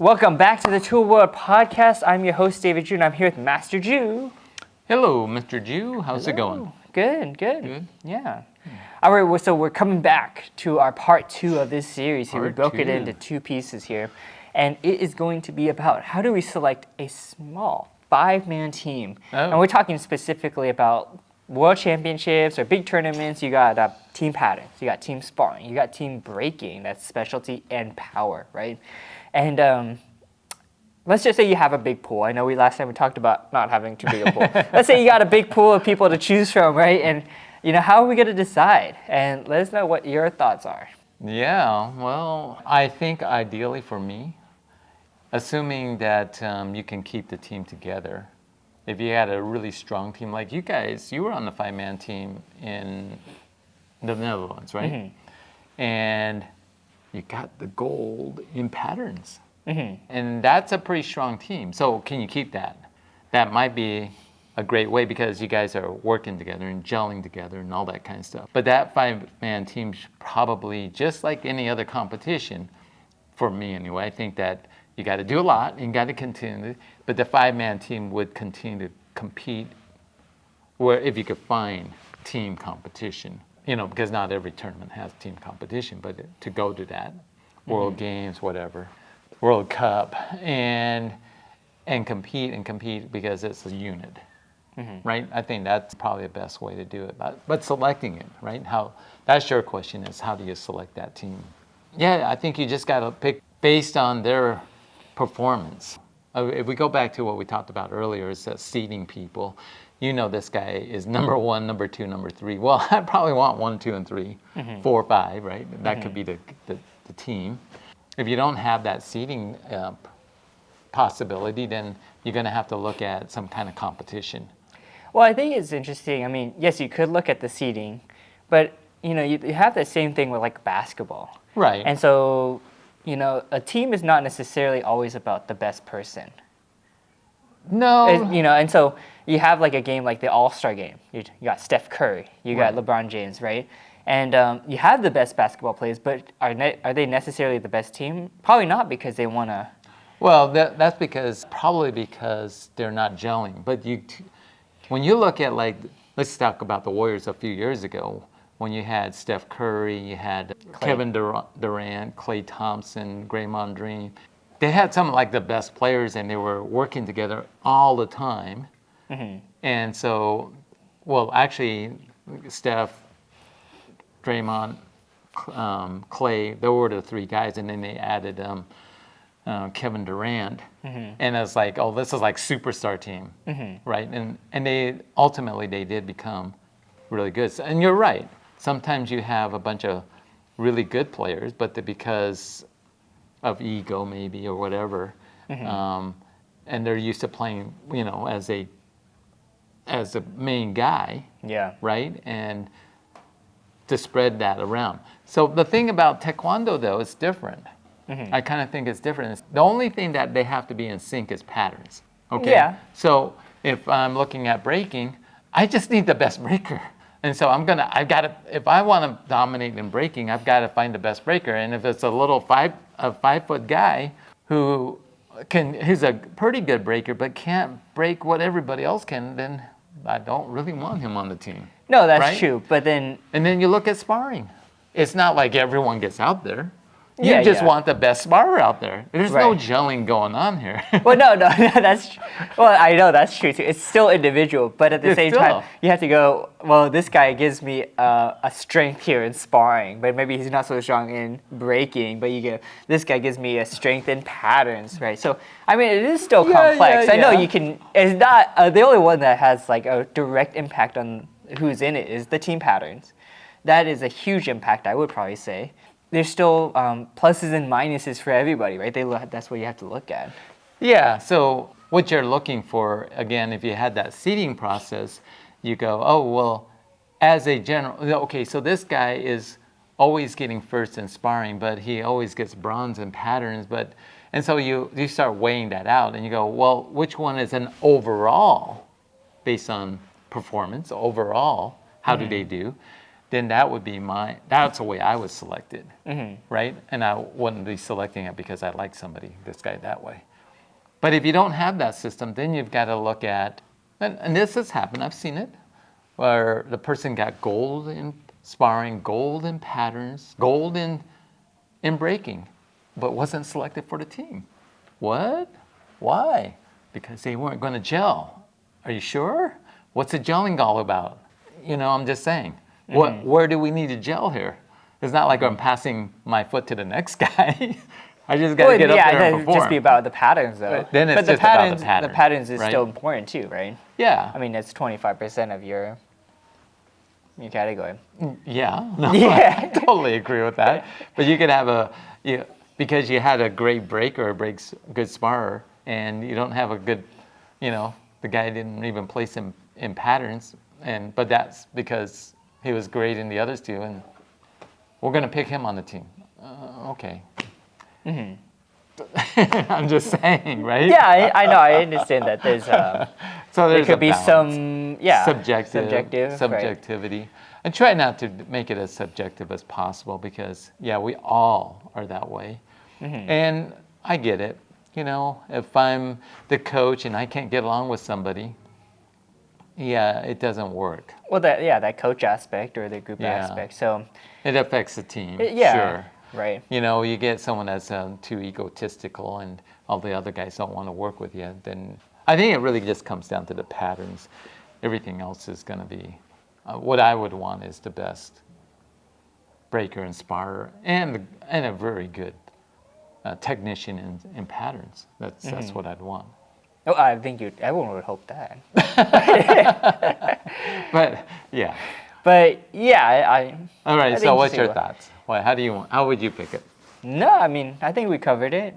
Welcome back to the Tool World Podcast. I'm your host, David Jew, and I'm here with Master Jew. Hello, Mr. Jew. How's it going? Good. Good? Yeah. All right, so we're coming back to our part 2 of this series here. We broke it into 2 pieces here. And it is going to be about how do we select a small 5-man team. And we're talking specifically about world championships or big tournaments. You got team patterns, you got team sparring, you got team breaking, that's specialty and power, right? And let's just say you have a big pool. I know last time we talked about not having too big a pool. Let's say you got a big pool of people to choose from, right? And how are we going to decide? And let us know what your thoughts are. Yeah, well, I think ideally for me, assuming that you can keep the team together, if you had a really strong team, like you guys, you were on the 5-man team in the Netherlands, right? Mm-hmm. And you got the gold in patterns. Mm-hmm. And that's a pretty strong team. So can you keep that? That might be a great way because you guys are working together and gelling together and all that kind of stuff. But that 5-man team should probably, just like any other competition, for me anyway, I think that you got to do a lot and you got to continue. But the 5-man team would continue to compete where if you could find team competition, because not every tournament has team competition, but to go to that, World Games, whatever, World Cup, and compete because it's a unit, right? I think that's probably the best way to do it. But selecting it, right? That's your question is how do you select that team? Yeah, I think you just got to pick based on their performance. If we go back to what we talked about earlier, is seeding people. This guy is number 1, number 2, number 3. Well, I probably want 1, 2, and 3, 4, 5, right? That could be the team. If you don't have that seeding possibility, then you're going to have to look at some kind of competition. Well, I think it's interesting. I mean, yes, you could look at the seeding, but you have the same thing with like basketball. Right. And so, a team is not necessarily always about the best person. No. And so you have like a game like the All-Star game. You got Steph Curry, you got LeBron James, right? And you have the best basketball players, but are they necessarily the best team? Probably not because they want to. Well, that's probably because they're not gelling. But when you look at let's talk about the Warriors a few years ago, when you had Steph Curry, you had Kevin Durant, Klay Thompson, Draymond Green. They had some like the best players, and they were working together all the time. Mm-hmm. And so, actually, Steph, Draymond, Klay, they were the 3 guys, and then they added Kevin Durant, and it's like, this is like superstar team, right? And they ultimately they did become really good. And you're right. Sometimes you have a bunch of really good players, but because of ego maybe or whatever, and they're used to playing, as a main guy, right? And to spread that around. So the thing about Taekwondo though is different. I kind of think it's different. The only thing that they have to be in sync is patterns. Okay. Yeah. So if I'm looking at breaking, I just need the best breaker. And so if I want to dominate in breaking, I've got to find the best breaker. And if it's a little 5-foot guy who's a pretty good breaker, but can't break what everybody else can, then I don't really want him on the team. No, that's right? true. But then. And then you look at sparring. It's not like everyone gets out there. You just want the best sparrer out there. There's no gelling going on here. Well, no, that's. Well, I know that's true too. It's still individual, but at the same time, you have to go. Well, this guy gives me a strength here in sparring, but maybe he's not so strong in breaking. But this guy gives me a strength in patterns, right? So I mean, it is still complex. I know you can. It's not the only one that has like a direct impact on who's in it is the team patterns. That is a huge impact, I would probably say. There's still pluses and minuses for everybody, right? That's what you have to look at. Yeah, so what you're looking for, again, if you had that seeding process, you go, as a general, okay, so this guy is always getting first in sparring, but he always gets bronze in patterns, and so you start weighing that out, and you go, well, which one is an overall, based on performance, overall, how do they do? then that's the way I was selected, right? And I wouldn't be selecting it because I like somebody, this guy that way. But if you don't have that system, then you've got to look at, and this has happened, I've seen it, where the person got gold in sparring, gold in patterns, gold in breaking, but wasn't selected for the team. What? Why? Because they weren't going to gel. Are you sure? What's the gelling all about? I'm just saying. Where do we need to gel here? It's not like I'm passing my foot to the next guy. I just got to get up there and perform. Just be about the patterns, though. But then it's just about the pattern. The patterns is right? still important too, right? Yeah. I mean, it's 25% of your category. Yeah. No, I totally agree with that. But you could have because you had a great breaker, a good sparrer, and you don't have a good, the guy didn't even place him in patterns, but that's because he was great in the others two, and we're going to pick him on the team. Okay. I'm just saying, right? Yeah, I know. I understand that there's so there could be balance. some subjectivity. Right. And try not to make it as subjective as possible because we all are that way. And I get it. If I'm the coach and I can't get along with somebody, it doesn't work. Well, that coach aspect or the group aspect. So it affects the team. Sure. Right. You get someone that's too egotistical and all the other guys don't want to work with you, then I think it really just comes down to the patterns. Everything else is going to be, what I would want is the best breaker and sparrer and a very good technician in patterns. That's what I'd want. Oh, I think everyone would hope that. But yeah. But yeah, All right. So what's your thoughts? How would you pick it? No, I mean, I think we covered it.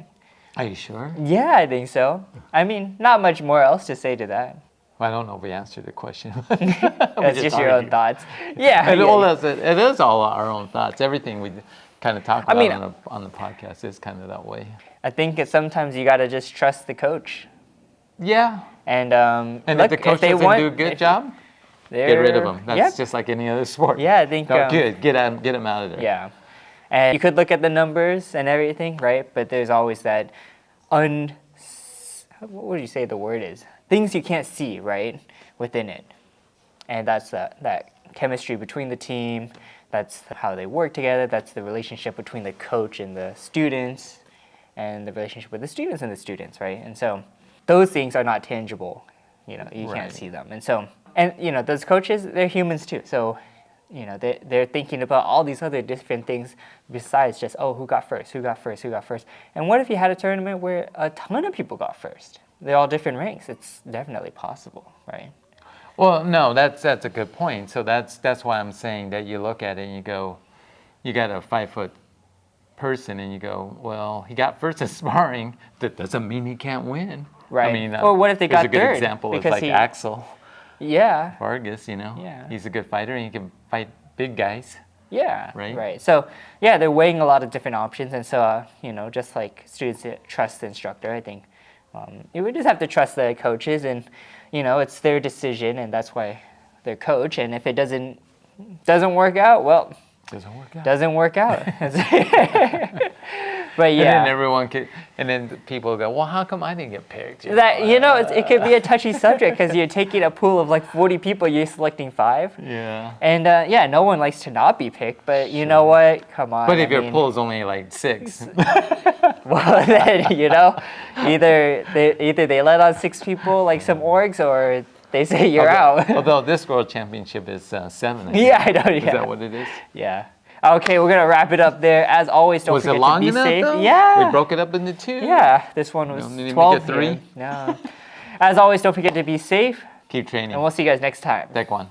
Are you sure? Yeah, I think so. I mean, not much more else to say to that. Well, I don't know if we answered the question. That's just your own thoughts. Yeah. It is all our own thoughts. Everything we kind of talk about on the podcast is kind of that way. I think sometimes you got to just trust the coach. Yeah. And if the coach doesn't do a good job, get rid of them. That's just like any other sport. Yeah, I think. Good. Get them out of there. Yeah. And you could look at the numbers and everything, right? But there's always that what would you say the word is? Things you can't see, right, within it. And that's that chemistry between the team. That's how they work together. That's the relationship between the coach and the students, and the relationship with the students and the students, right? And so those things are not tangible. You can't see them. And so, those coaches, they're humans too. So, they're thinking about all these other different things besides just, who got first. And what if you had a tournament where a ton of people got first? They're all different ranks. It's definitely possible, right? Well, no, that's a good point. So that's why I'm saying that you look at it and you go, you got a 5-foot person and you go, well, he got first in sparring. That doesn't mean he can't win. Right. I mean, or what if they got third? There's a good example of Axel. Yeah. Vargas, Yeah. He's a good fighter and he can fight big guys. Yeah. Right. So, they're weighing a lot of different options. And so, just like students trust the instructor, I think you would just have to trust the coaches and, it's their decision and that's why they're coach. And if it doesn't work out, well, doesn't work out. But yeah. And then people go, well, how come I didn't get picked? It could be a touchy subject because you're taking a pool of like 40 people, you're selecting 5. Yeah. And no one likes to not be picked, but you know what? Come on. But if your pool is only like 6. Well, then, either they let on 6 people like some orgs or they say you're out. Although this World Championship is 7. Yeah, I know. Yeah. Is that what it is? Yeah. Okay, we're gonna wrap it up there. As always, don't forget to be safe. Though? Yeah. We broke it up into 2. Yeah, this one was 12. 3. No. As always, don't forget to be safe. Keep training. And we'll see you guys next time. Take one.